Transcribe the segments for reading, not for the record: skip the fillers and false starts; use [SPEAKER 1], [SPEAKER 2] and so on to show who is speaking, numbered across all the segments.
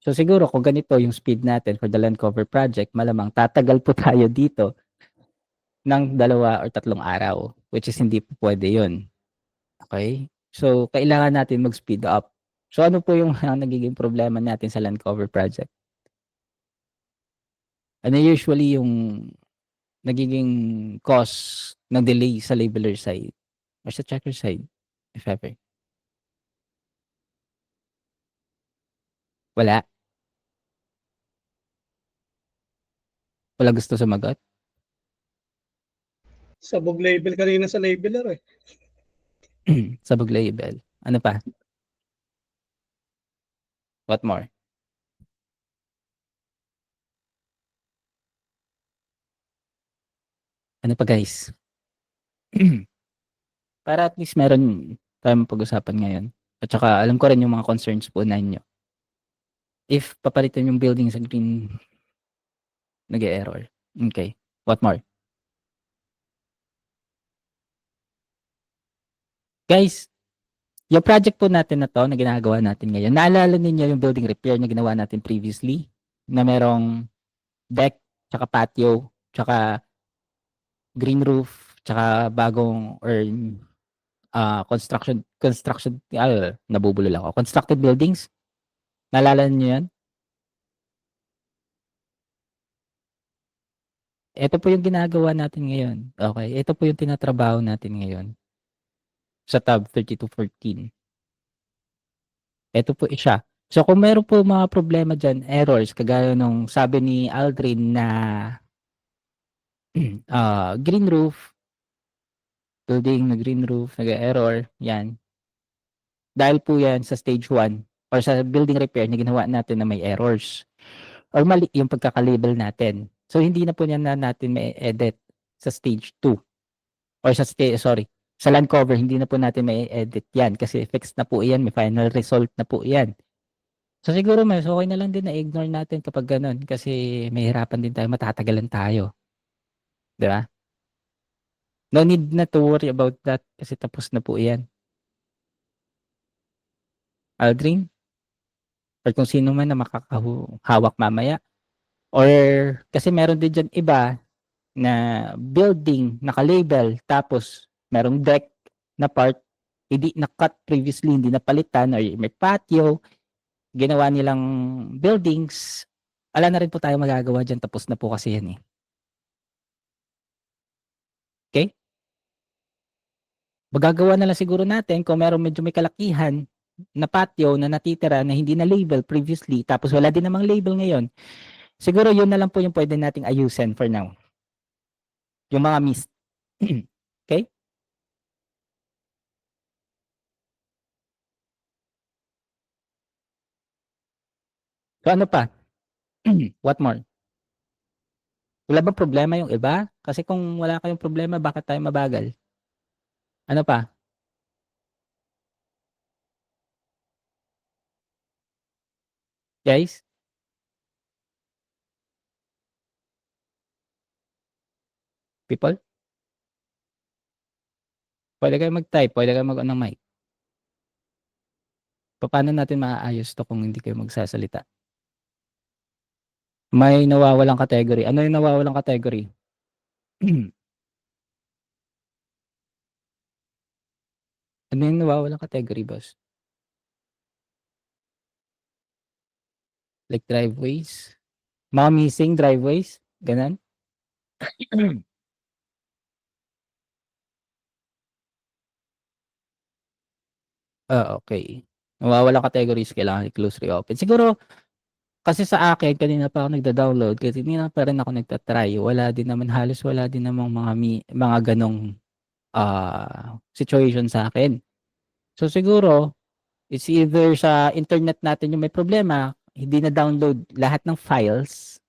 [SPEAKER 1] So siguro kung ganito yung speed natin for the land cover project, malamang tatagal po tayo dito ng 2 or 3 araw, which is hindi po pwede yun. Okay? So kailangan natin mag-speed up. So ano po yung nagiging problema natin sa land cover project? Ano usually yung nagiging cause ng delay sa labeler side or sa checker side, if ever? Wala? Wala gusto sumagot?
[SPEAKER 2] Sabog label kanina sa labeler eh.
[SPEAKER 1] Sabog label. Ano pa? What more? Ano pa guys? Para at least meron tayong pag-usapan ngayon. At saka alam ko rin yung mga concerns po ninyo. If papalitan yung building sa green, nag-error. Okay. What more? Guys, yung project po natin na to na ginagawa natin ngayon, naalala ninyo yung building repair na ginawa natin previously na merong deck, tsaka patio, tsaka green roof, tsaka bagong or nabubulol ako. Constructed buildings. Naalala niyo yan? Ito po yung ginagawa natin ngayon. Okay, ito po yung tinatrabaho natin ngayon sa tab 3214. Ito po siya. So kung meron po mga problema dyan, errors, kagaya nung sabi ni Aldrin na green roof, building na green roof, nag-error, yan. Dahil po yan sa stage 1 or sa building repair na ginawa natin na may errors or mali yung pagkakalabel natin. So hindi na po yan na natin may edit sa stage 2 or sa land cover, hindi na po natin may edit yan kasi fixed na po yan, may final result na po yan. So siguro mas okay na lang din na ignore natin kapag ganun kasi may hirapan din tayo, matatagalan tayo. Di ba? No need na to worry about that kasi tapos na po yan. Aldrin, or kung sino man na makakahawak mamaya. Or kasi meron din dyan iba na building, naka-label, tapos merong deck na part, hindi na-cut previously, hindi napalitan, or may patio, ginawa nilang buildings, ala na rin po tayo magagawa dyan, tapos na po kasi yan eh. Okay? Magagawa na lang siguro natin kung meron medyo may kalakihan na patio na natitira na hindi na label previously, tapos wala din namang label ngayon. Siguro yun na lang po yung pwede nating ayusin for now. Yung mga mist. Okay? So ano pa? What more? Wala bang problema yung iba? Kasi kung wala kayong problema, bakit tayo mabagal? Ano pa? Guys? People? Pwede kayo mag-type, pwede kayo mag-on ng mic. Paano natin maaayos to kung hindi kayo magsasalita? May nawawalang category. Ano yung nawawalang category? Ano yung nawawalang category, boss? Like driveways? Mga missing driveways? Ganun? Okay. Nawawalang categories, kailangan i-close reopen. Siguro, kasi sa akin, kanina pa ako nagda-download, kasi kanina pa rin ako nagtatry. Wala din naman, halos wala din namang mga ganong situation sa akin. So siguro, it's either sa internet natin yung may problema, hindi na download lahat ng files,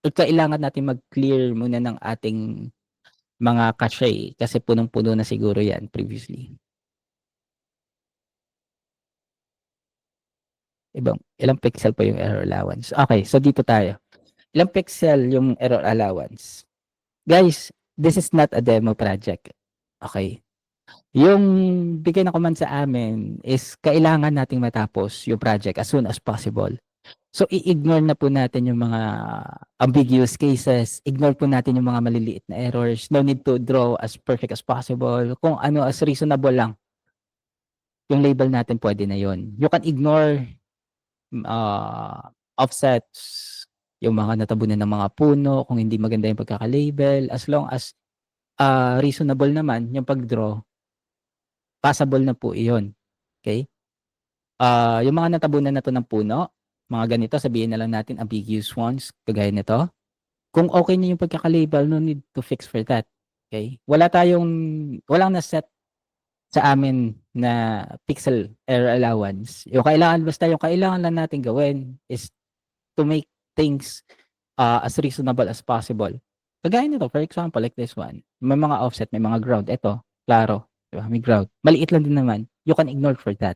[SPEAKER 1] o kailangan natin mag-clear muna ng ating mga cache kasi punong-puno na siguro yan previously. Ilang pixel pa yung error allowance? Okay, so dito tayo. Ilang pixel yung error allowance? Guys, this is not a demo project. Okay. Yung bigay na command sa amin is kailangan nating matapos yung project as soon as possible. So, i-ignore na po natin yung mga ambiguous cases, ignore po natin yung mga maliliit na errors, no need to draw as perfect as possible, kung ano as reasonable lang, yung label natin pwede na yun. You can ignore offsets, yung mga natabunan ng mga puno, kung hindi maganda yung pagkaka-label, as long as reasonable naman yung pag-draw, passable na po iyon. Okay? Yung mga natabunan na to ng puno, mga ganito, sabihin na lang natin ambiguous ones, kagaya nito. Kung okay na yung pagkaka-label, no need to fix for that. Okay? Walang na-set sa amin na pixel error allowance. Basta yung kailangan lang natin gawin is to make things as reasonable as possible. Kagaya nito, for example, like this one. May mga offset, may mga ground. Ito, klaro. Diba? May ground. Maliit lang din naman. You can ignore for that.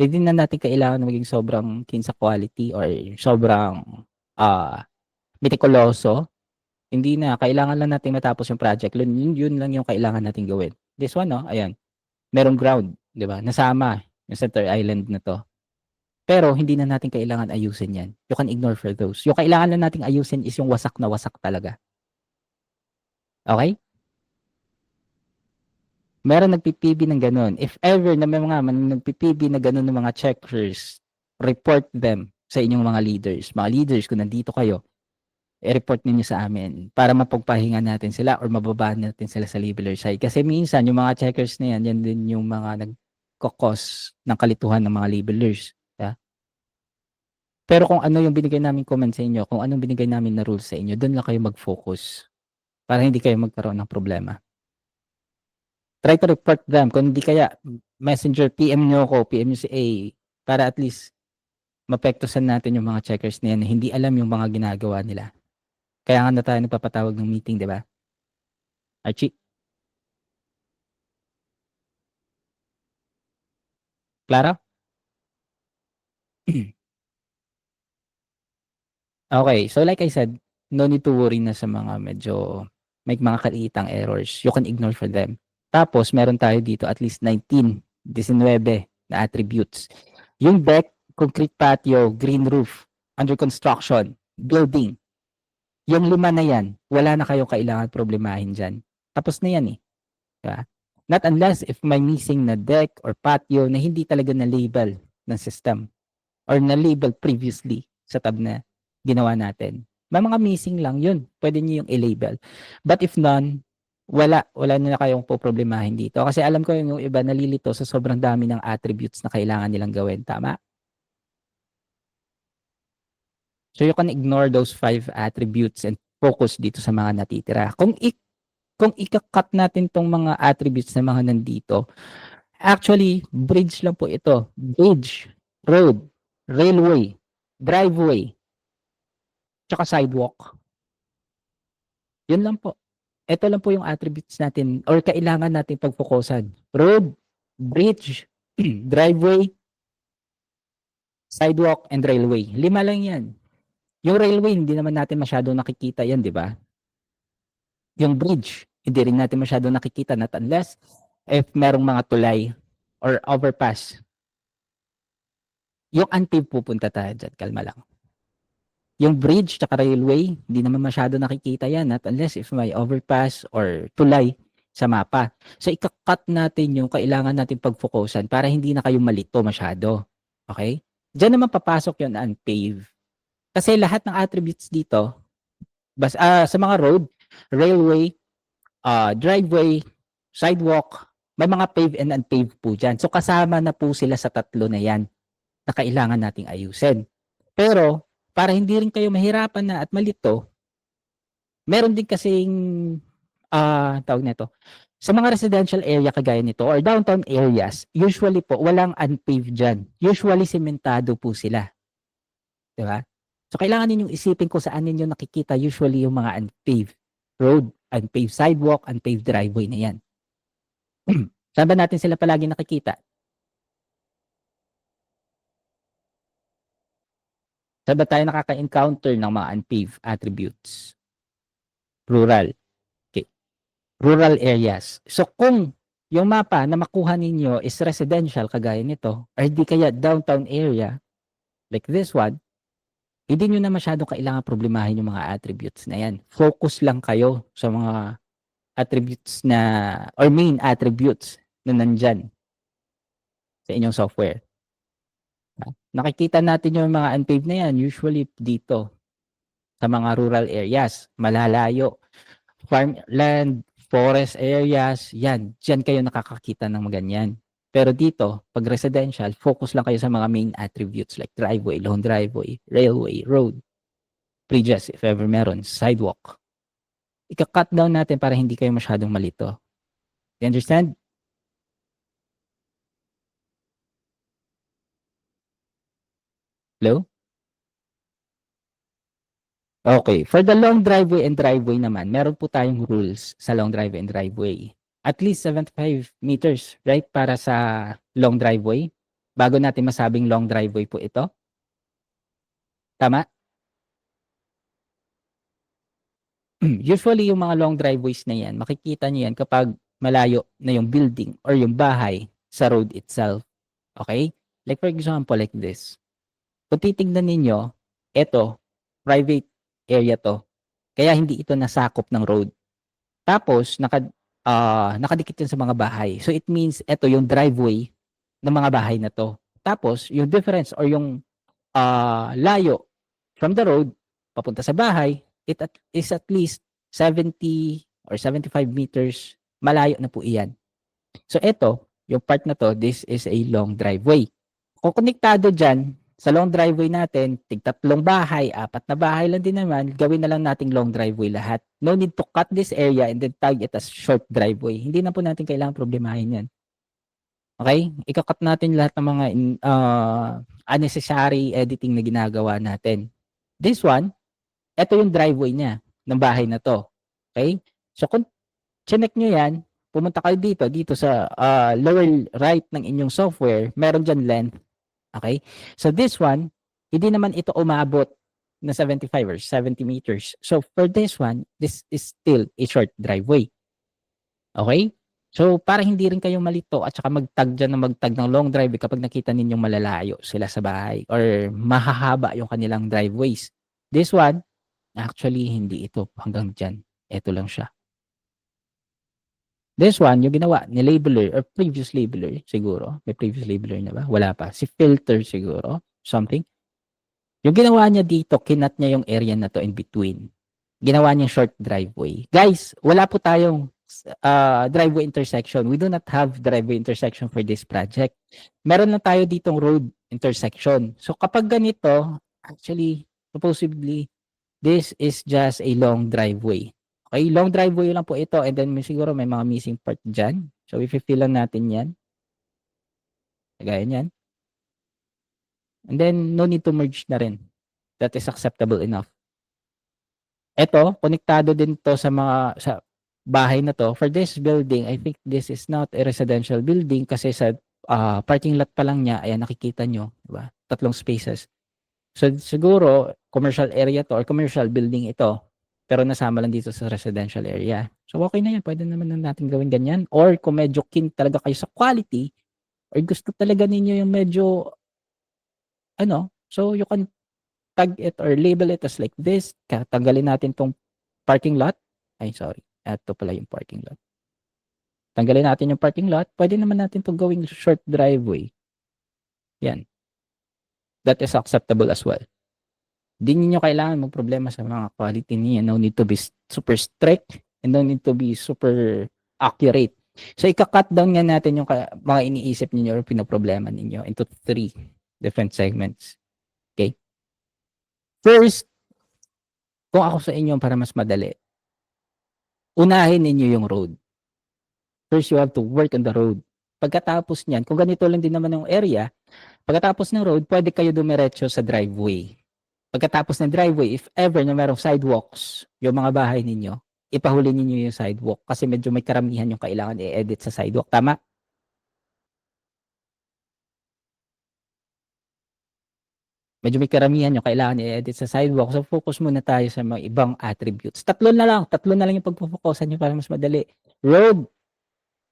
[SPEAKER 1] Hindi na natin kailangan maging sobrang keen sa quality or sobrang meticuloso. Hindi na. Kailangan lang natin matapos yung project. Yun lang yung kailangan natin gawin. This one, no? Ayan. Merong ground. Diba? Nasama yung center island na to. Pero hindi na natin kailangan ayusin yan. You can ignore for those. Yung kailangan lang nating ayusin is yung wasak na wasak talaga. Okay? Meron nagpi-PB ng ganun. If ever na may mga nagpi-PB na ganun ng mga checkers, report them sa inyong mga leaders. Mga leaders, kung nandito kayo, i-report ninyo sa amin para mapagpahinga natin sila or mababaan natin sila sa labeler side. Kasi minsan, yung mga checkers na yan, yan din yung mga nagkakos ng kalituhan ng mga labelers. Yeah? Pero kung ano yung binigay namin comment sa inyo, kung anong binigay namin na rules sa inyo, doon lang kayo mag-focus para hindi kayo magkaroon ng problema. Try to report them. Kung hindi kaya, messenger, PM nyo ako, PM nyo si A, para at least mapektusan natin yung mga checkers na yan na hindi alam yung mga ginagawa nila. Kaya nga na tayo nagpapatawag ng meeting, di ba? Archie? Clara? Okay, so like I said, no need to worry na sa mga medyo may mga kaliitang errors. You can ignore for them. Tapos, meron tayo dito at least 19 na attributes. Yung deck, concrete patio, green roof, under construction, building. Yung 5 na yan, wala na kayong kailangan problemahin dyan. Tapos na yan eh. Diba? Not unless if may missing na deck or patio na hindi talaga na-label ng system or na-label previously sa tab na ginawa natin. May mga missing lang yun. Pwede nyo yung i-label. But if none, wala na kayong poproblemahin dito. Kasi alam ko yung iba nalilito sa sobrang dami ng attributes na kailangan nilang gawin. Tama? So you can ignore those 5 attributes and focus dito sa mga natitira. Kung ika-cut natin tong mga attributes na mga nandito, actually, bridge lang po ito. Bridge, road, railway, driveway, tsaka sidewalk. Yun lang po. Ito lang po yung attributes natin or kailangan natin pagfokusan. Road, bridge, driveway, sidewalk, and railway. 5 lang yan. Yung railway, hindi naman natin masyado nakikita yan, di ba? Yung bridge, hindi rin natin masyado nakikita not unless if merong mga tulay or overpass. Yung unpaved pupunta tayo dyan, kalma lang. Yung bridge tsaka railway, hindi naman masyado nakikita yan not unless if may overpass or tulay sa mapa. So, ika-cut natin yung kailangan natin pagfokusan para hindi na kayo malito masyado. Okay? Diyan naman papasok yung unpaved. Kasi lahat ng attributes dito, sa mga road, railway, driveway, sidewalk, may mga paved and unpaved po dyan. So, kasama na po sila sa tatlo na yan na kailangan nating ayusin. Pero, para hindi rin kayo mahirapan na at malito, meron din kasing, tawag nito, sa mga residential area kagaya nito or downtown areas, usually po, walang unpaved dyan. Usually, sementado po sila. Diba? So, kailangan ninyong isipin kung saan ninyo nakikita usually yung mga unpaved road, unpaved sidewalk, unpaved driveway na yan. Saan ba natin sila palagi nakikita? Saan ba tayo nakaka-encounter ng mga unpaved attributes? Rural. Okay. Rural areas. So, kung yung mapa na makuha ninyo is residential kagaya nito, or di kaya downtown area, like this one, hindi niyo na masyadong kailangang problemahin yung mga attributes na yan. Focus lang kayo sa mga attributes na or main attributes na nandyan sa inyong software. Nakikita natin yung mga unpaved na yan usually dito sa mga rural areas, malalayo, farmland, forest areas, yan, diyan kayo nakakakita ng ganyan. Pero dito, pag residential, focus lang kayo sa mga main attributes like driveway, lone driveway, railway, road, bridges if ever meron, sidewalk. Ika-cut down natin para hindi kayo masyadong malito. You understand? Hello? Okay. For the long driveway and driveway naman, meron po tayong rules sa long driveway and driveway. At least 75 meters, right? Para sa long driveway. Bago natin masabing long driveway po ito. Tama? Usually, yung mga long driveways na yan, makikita nyo yan kapag malayo na yung building or yung bahay sa road itself. Okay? Like for example, like this. Kung titignan ninyo, ito, private area to. Kaya hindi ito nasakop ng road. Tapos, nakadikit yan sa mga bahay. So, it means ito yung driveway ng mga bahay na to. Tapos, yung difference or yung layo from the road papunta sa bahay, is at least 70 or 75 meters malayo na po iyan. So, ito, yung part na to, this is a long driveway. Kung konektado dyan, sa long driveway natin, tig-tatlong bahay, 4 na bahay lang din naman, gawin na lang nating long driveway lahat. No need to cut this area and then tag it as short driveway. Hindi na po natin kailangan problemahin yan. Okay? Ika-cut natin lahat ng mga unnecessary editing na ginagawa natin. This one, ito yung driveway niya ng bahay na to. Okay? So kung chinek nyo yan, pumunta kayo dito sa lower right ng inyong software, meron dyan length. Okay? So this one, hindi naman ito umabot na 75 or 70 meters. So for this one, this is still a short driveway. Okay? So para hindi rin kayo malito at saka magtag dyan na magtag ng long driveway kapag nakita ninyong malalayo sila sa bahay or mahahaba yung kanilang driveways. This one, actually hindi ito hanggang dyan. Ito lang siya. This one, yung ginawa ni labeler or previous labeler siguro. May previous labeler na ba? Wala pa. Si filter siguro. Something. Yung ginawa niya dito, kinat niya yung area na to in between. Ginawa niya short driveway. Guys, wala po tayong driveway intersection. We do not have driveway intersection for this project. Meron na tayo ditong road intersection. So kapag ganito, actually, supposedly, this is just a long driveway. Okay, long driveway lang po ito and then siguro may mga missing part dyan. So, i-fill lang natin yan. Gaya yan. And then, no need to merge na rin. That is acceptable enough. Ito, konektado din to sa bahay na to. For this building, I think this is not a residential building kasi sa parking lot pa lang niya, ayan, nakikita nyo, diba? 3 spaces. So, siguro, commercial area to or commercial building ito. Pero nasama lang dito sa residential area. So, okay na yan. Pwede naman natin gawin ganyan. Or kung medyo keen talaga kayo sa quality, or gusto talaga ninyo yung medyo, so you can tag it or label it as like this. Tanggalin natin tong parking lot. Ay, sorry. Ito pala yung parking lot. Tanggalin natin yung parking lot. Pwede naman natin itong gawing short driveway. Yan. That is acceptable as well. Di niyo kailangan magproblema sa mga quality niya. No need to be super strict and no need to be super accurate. So, ika-cut down nga natin yung mga iniisip niyo or pinoproblema ninyo into 3 different segments. Okay? First, kung ako sa inyo para mas madali, unahin ninyo yung road. First, you have to work on the road. Pagkatapos niyan, kung ganito lang din naman yung area, pagkatapos ng road, pwede kayo dumiretso sa driveway. Pagkatapos ng driveway, if ever na merong sidewalks, yung mga bahay ninyo, ipahuli ninyo yung sidewalk kasi medyo may karamihan yung kailangan i-edit sa sidewalk. Tama? Medyo may karamihan yung kailangan i-edit sa sidewalk. So, focus muna tayo sa mga ibang attributes. Tatlo na lang yung pagpufokusan nyo para mas madali. Road,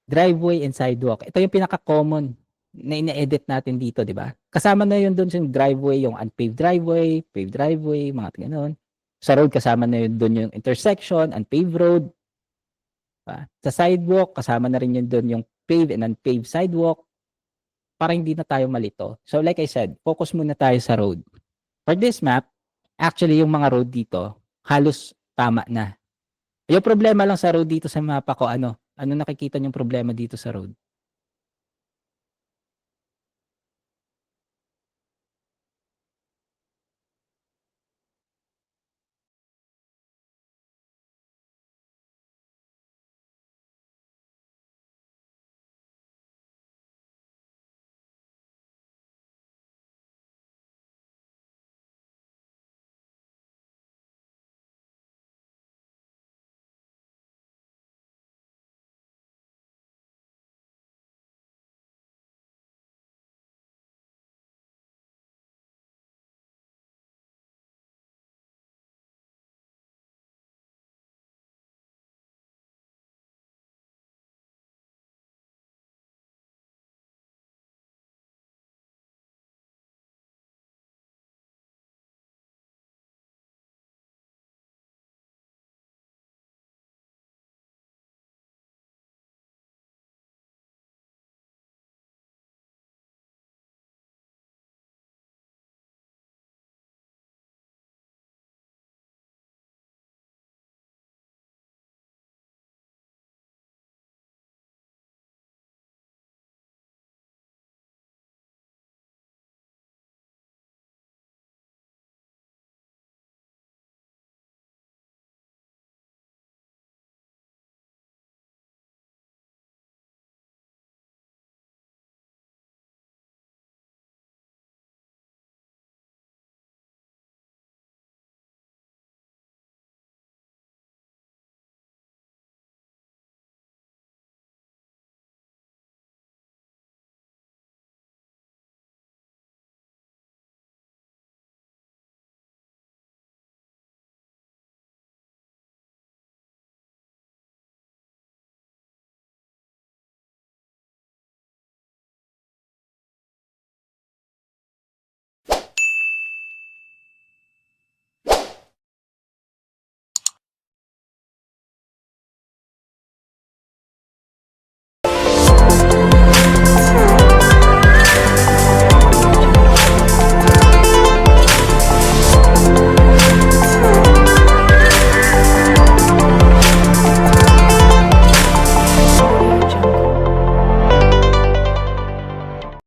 [SPEAKER 1] driveway, and sidewalk. Ito yung pinaka-common na ine-edit natin dito, 'di ba? Kasama na 'yun doon sa driveway, yung unpaved driveway, paved driveway, mga gano'n. Sa road kasama na 'yun doon yung intersection, unpaved road, 'di ba? Sa sidewalk kasama na rin 'yun doon yung paved and unpaved sidewalk para hindi na tayo malito. So like I said, focus muna tayo sa road. For this map, actually yung mga road dito halos tama na. Yung problema lang sa road dito sa mapa ko ano nakikita niyong problema dito sa road?